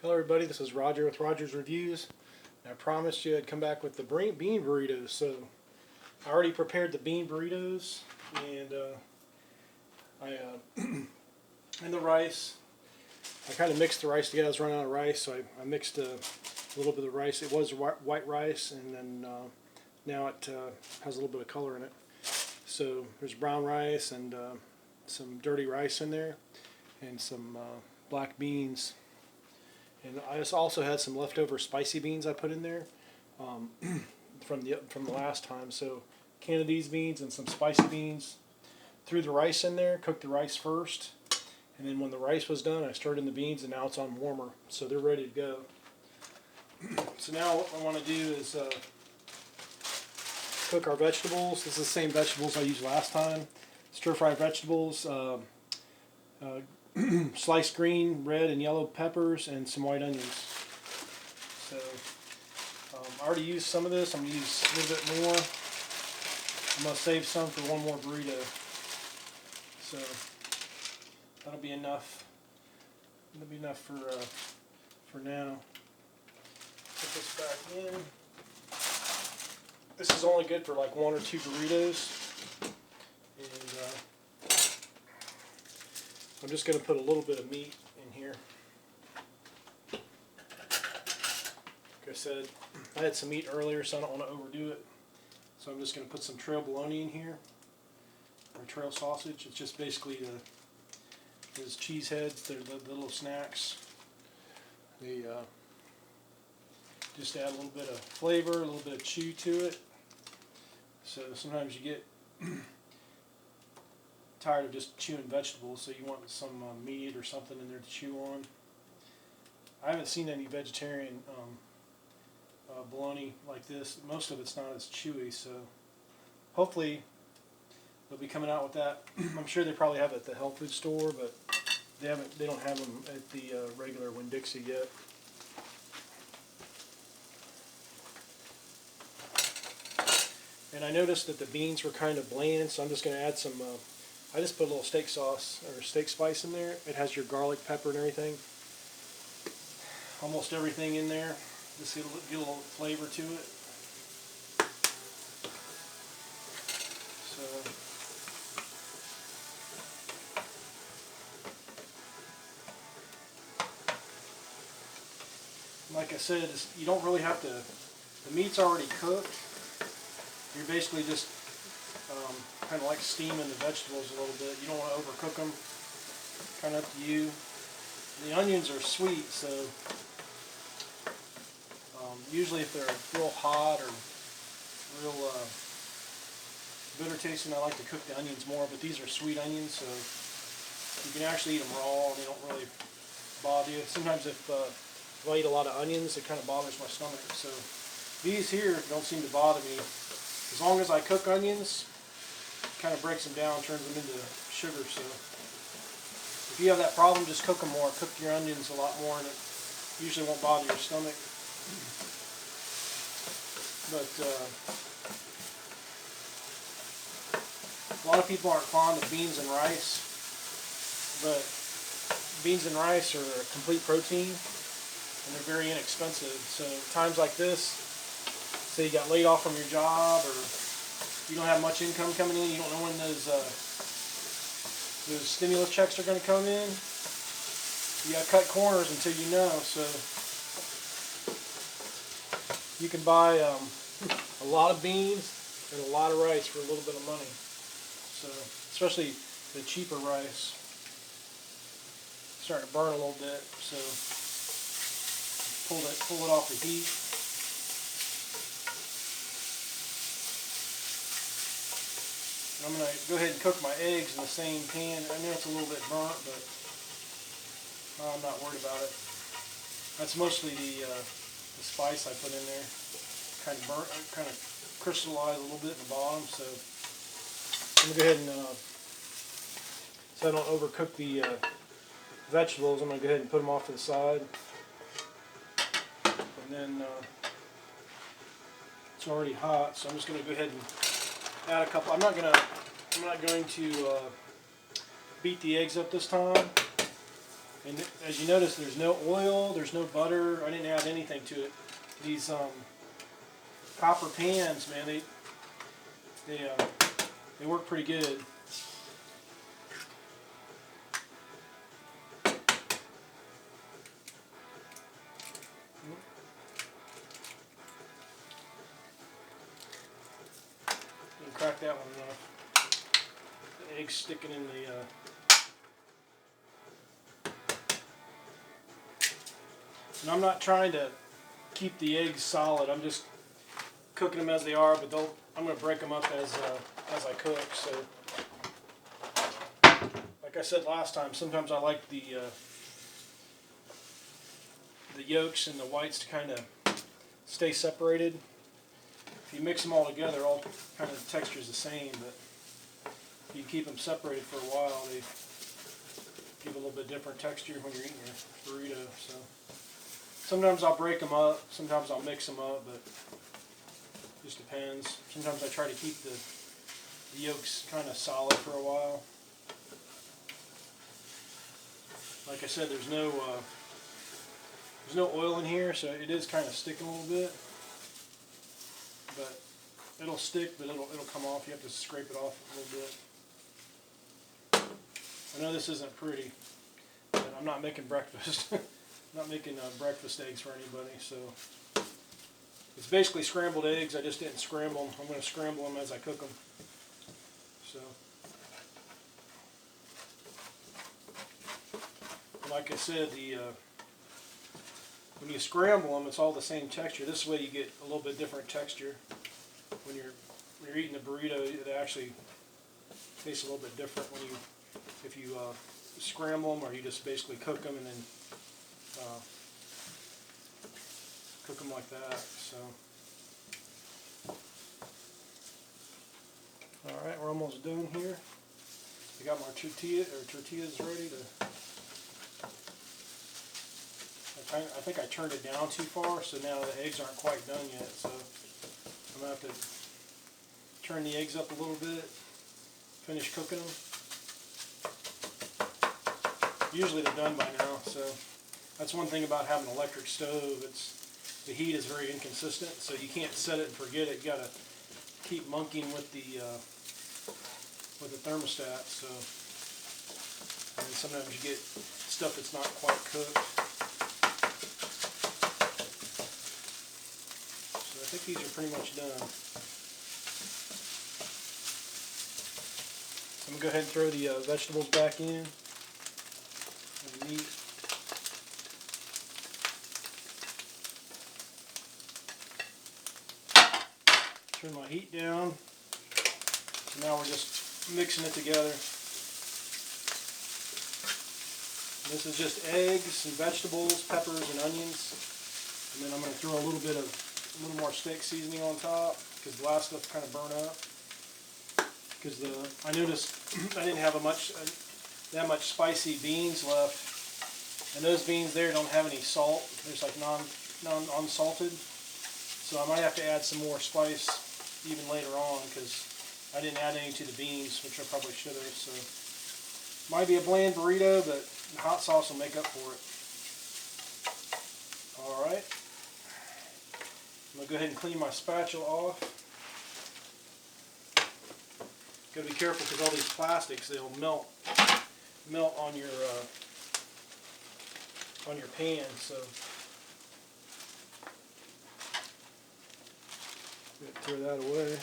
Hello everybody, this is Roger with Roger's Reviews. And I promised you I'd come back with the bean burritos. So I already prepared the bean burritos, and and the rice. I kind of mixed the rice together. I was running out of rice, so I mixed a little bit of the rice. It was white rice, and then now it has a little bit of color in it. So there's brown rice and some dirty rice in there, and some black beans. And I just also had some leftover spicy beans I put in there from the last time. So a can of these beans and some spicy beans. Threw the rice in there, cooked the rice first, and then when the rice was done, I stirred in the beans, and now it's on warmer, so they're ready to go. So now what I want to do is cook our vegetables. This is the same vegetables I used last time. Stir-fried vegetables. Sliced green, red, and yellow peppers, and some white onions. So I already used some of this. I'm going to use a little bit more. I'm going to save some for one more burrito. So that'll be enough. That'll be enough for now. Put this back in. This is only good for like 1 or 2 burritos. And I'm just going to put a little bit of meat in here. Like I said, I had some meat earlier, so I don't want to overdo it. So I'm just going to put some trail bologna in here, or trail sausage. It's just basically those cheese heads. They're the little snacks. They just add a little bit of flavor, a little bit of chew to it. So sometimes you get tired of just chewing vegetables, so you want some meat or something in there to chew on. I haven't seen any vegetarian bologna like this. Most of it's not as chewy, so hopefully they'll be coming out with that. I'm sure they probably have it at the health food store, but they don't have them at the regular Winn-Dixie yet. And I noticed that the beans were kind of bland, so I'm just going to add some I just put a little steak sauce or steak spice in there. It has your garlic, pepper, and everything. Almost everything in there. Just get a little flavor to it. So, like I said, you don't really have to. The meat's already cooked. You're basically just kind of like steaming the vegetables a little bit. You don't want to overcook them. Kind of up to you. The onions are sweet, so usually if they're real hot or real bitter tasting, I like to cook the onions more. But these are sweet onions, so you can actually eat them raw, and they don't really bother you. Sometimes if I eat a lot of onions, it kind of bothers my stomach. So these here don't seem to bother me. As long as I cook onions, it kind of breaks them down, turns them into sugar. So if you have that problem, just cook them more. Cook your onions a lot more, and it usually won't bother your stomach. But a lot of people aren't fond of beans and rice, but beans and rice are a complete protein, and they're very inexpensive. So times like this, say you got laid off from your job, or you don't have much income coming in, you don't know when those stimulus checks are going to come in, you got to cut corners until you know. So you can buy a lot of beans and a lot of rice for a little bit of money. So especially the cheaper rice. It's starting to burn a little bit, so pull it off the heat. I'm going to go ahead and cook my eggs in the same pan. I know it's a little bit burnt, but I'm not worried about it. That's mostly the spice I put in there. Kind of burnt, kind of crystallized a little bit in the bottom. So I'm going to go ahead and, so I don't overcook the vegetables, I'm going to go ahead and put them off to the side. And then it's already hot, so I'm just going to go ahead and add a couple. I'm not going to beat the eggs up this time. And as you notice, there's no oil, there's no butter. I didn't add anything to it. These copper pans, man, they work pretty good. And crack that one enough. The egg's sticking in the. And I'm not trying to keep the eggs solid. I'm just cooking them as they are, but I'm going to break them up as I cook. So, like I said last time, sometimes I like the yolks and the whites to kind of stay separated. If you mix them all together, all kind of the texture is the same, but if you keep them separated for a while, they give a little bit different texture when you're eating your burrito. So. Sometimes I'll break them up, sometimes I'll mix them up, but it just depends. Sometimes I try to keep the yolks kind of solid for a while. Like I said, there's no oil in here, so it is kind of sticking a little bit. But it'll stick, but it'll come off. You have to scrape it off a little bit. I know this isn't pretty, but I'm not making breakfast. I'm not making breakfast eggs for anybody, so it's basically scrambled eggs. I just didn't scramble them. I'm going to scramble them as I cook them. So, like I said, when you scramble them, it's all the same texture. This way, you get a little bit different texture. When you're eating a burrito, it actually tastes a little bit different if you scramble them, or you just basically cook them and then. Cook them like that. So, all right, we're almost done here. I got my tortillas ready to. I think I turned it down too far, so now the eggs aren't quite done yet. So I'm gonna have to turn the eggs up a little bit, finish cooking them. Usually they're done by now, so. That's one thing about having an electric stove. The heat is very inconsistent, so you can't set it and forget it. You got to keep monkeying with the thermostat. So, and sometimes you get stuff that's not quite cooked. So I think these are pretty much done. So I'm gonna go ahead and throw the vegetables back in. And the meat. Turn my heat down. So now we're just mixing it together. This is just eggs and vegetables, peppers and onions. And then I'm going to throw a little more steak seasoning on top because the last stuff kind of burnt up. Because I noticed I didn't have that much spicy beans left, and those beans there don't have any salt. There's like non-unsalted. So I might have to add some more spice even later on because I didn't add any to the beans, which I probably should have. So might be a bland burrito, but the hot sauce will make up for it. All right, I'm gonna go ahead and clean my spatula off. Gotta be careful because all these plastics, they'll melt on your pan. So. Throw that away.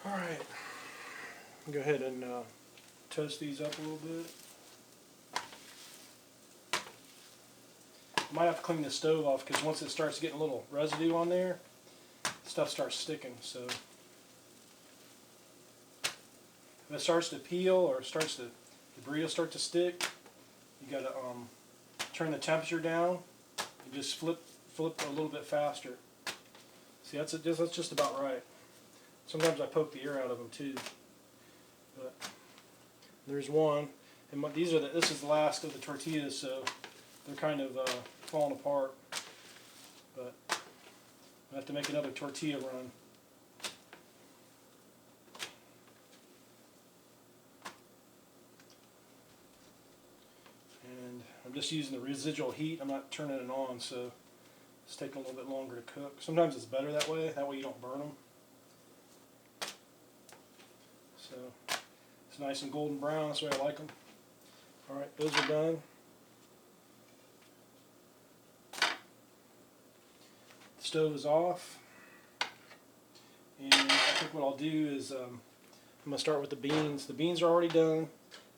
Alright, go ahead and toast these up a little bit. I might have to clean the stove off because once it starts getting a little residue on there, stuff starts sticking. So if it starts to peel or the burrito starts to stick, you gotta turn the temperature down and just flip a little bit faster. See, that's just about right. Sometimes I poke the air out of them too. But there's one, and this is the last of the tortillas, so they're kind of falling apart. But I have to make another tortilla run. just using the residual heat. I'm not turning it on, so it's taking a little bit longer to cook. Sometimes it's better that way. That way you don't burn them. So it's nice and golden brown. That's the way I like them. All right, those are done. The stove is off. And I think what I'll do is I'm going to start with the beans. The beans are already done.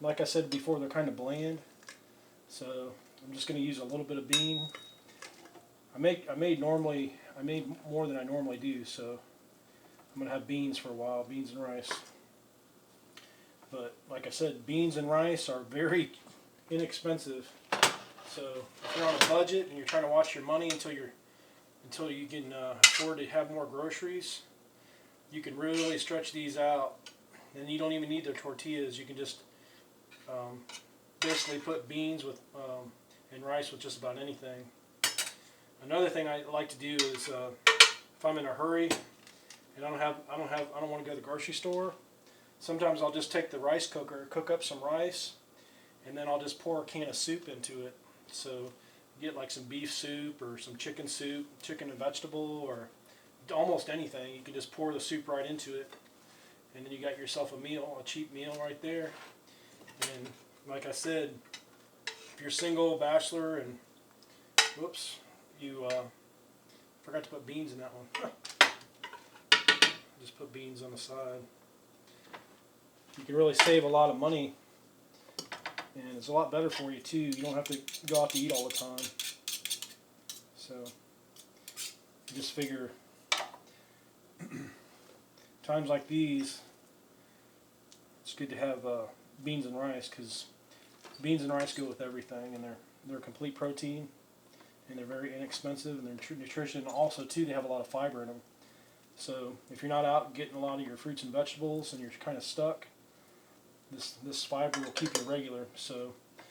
Like I said before, they're kind of bland. So I'm just going to use a little bit of bean. I made more than I normally do, so I'm going to have beans for a while, beans and rice. But like I said, beans and rice are very inexpensive. So if you're on a budget and you're trying to watch your money until you can afford to have more groceries, you can really stretch these out. And you don't even need the tortillas. You can just basically put beans with and rice with just about anything. Another thing I like to do is if I'm in a hurry and I don't want to go to the grocery store, sometimes I'll just take the rice cooker, cook up some rice, and then I'll just pour a can of soup into it. So you get like some beef soup or some chicken soup, chicken and vegetable, or almost anything. You can just pour the soup right into it, and then you got yourself a meal, a cheap meal right there. And like I said, if you're single, bachelor, and whoops, you forgot to put beans in that one. Just put beans on the side. You can really save a lot of money, and it's a lot better for you too. You don't have to go out to eat all the time. So you just figure times like these, it's good to have beans and rice, because beans and rice go with everything, and they're complete protein, and they're very inexpensive, and they're nutrition. Also too, they have a lot of fiber in them. So if you're not out getting a lot of your fruits and vegetables and you're kind of stuck, this fiber will keep you regular. So if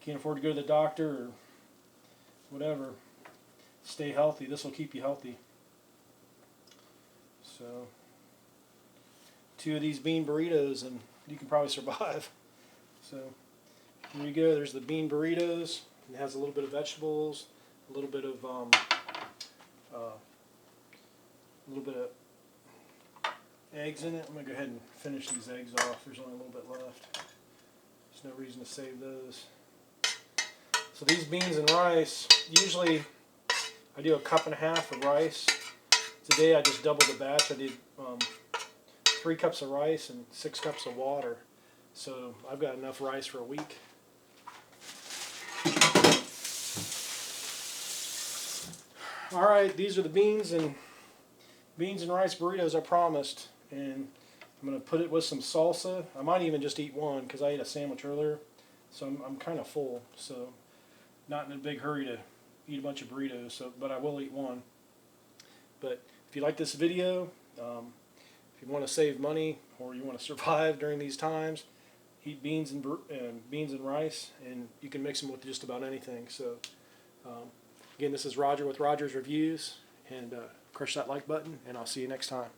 you can't afford to go to the doctor or whatever, stay healthy. This will keep you healthy. So 2 of these bean burritos and you can probably survive. So here you go. There's the bean burritos. It has a little bit of vegetables, a little bit of eggs in it. I'm gonna go ahead and finish these eggs off. There's only a little bit left. There's no reason to save those. So these beans and rice, usually I do 1.5 cups of rice. Today I just doubled the batch. I did 3 cups of rice and 6 cups of water. So I've got enough rice for a week. Alright, these are the beans and rice burritos I promised. And I'm going to put it with some salsa. I might even just eat one because I ate a sandwich earlier. So I'm kind of full. So not in a big hurry to eat a bunch of burritos. So, but I will eat one. But if you like this video, if you want to save money or you want to survive during these times, eat beans and rice, and you can mix them with just about anything. So again, this is Roger with Roger's Reviews, and crush that like button, and I'll see you next time.